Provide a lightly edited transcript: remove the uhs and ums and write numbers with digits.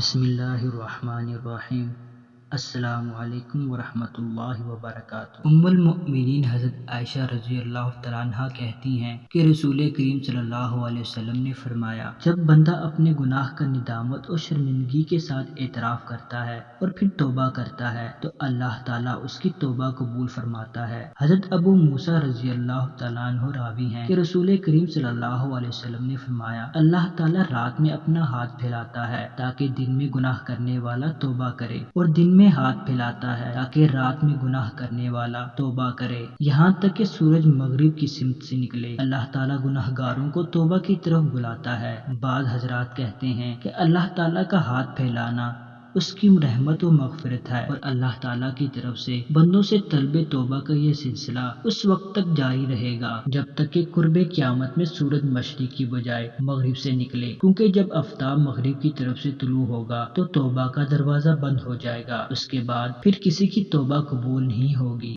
بسم اللہ الرحمن الرحیم۔ السلام علیکم ورحمۃ اللہ وبرکاتہ۔ ام المؤمنین حضرت عائشہ رضی اللہ تعالیٰ عنہ کہتی ہیں کہ رسول کریم صلی اللہ علیہ وسلم نے فرمایا، جب بندہ اپنے گناہ کا ندامت اور شرمندگی کے ساتھ اعتراف کرتا ہے اور پھر توبہ کرتا ہے تو اللہ تعالیٰ اس کی توبہ قبول فرماتا ہے۔ حضرت ابو موسیٰ رضی اللہ تعالیٰ عنہ راوی ہیں کہ رسول کریم صلی اللہ علیہ وسلم نے فرمایا، اللہ تعالیٰ رات میں اپنا ہاتھ پھیلاتا ہے تاکہ دن میں گناہ کرنے والا توبہ کرے، اور دن میں ہاتھ پھیلاتا ہے تاکہ رات میں گناہ کرنے والا توبہ کرے، یہاں تک کہ سورج مغرب کی سمت سے نکلے۔ اللہ تعالیٰ گناہ گاروں کو توبہ کی طرف بلاتا ہے۔ بعض حضرات کہتے ہیں کہ اللہ تعالیٰ کا ہاتھ پھیلانا اس کی رحمت و مغفرت ہے، اور اللہ تعالیٰ کی طرف سے بندوں سے طلب توبہ کا یہ سلسلہ اس وقت تک جاری رہے گا جب تک کہ قرب قیامت میں سورج مشرق کی بجائے مغرب سے نکلے، کیونکہ جب آفتاب مغرب کی طرف سے طلوع ہوگا تو توبہ کا دروازہ بند ہو جائے گا، اس کے بعد پھر کسی کی توبہ قبول نہیں ہوگی۔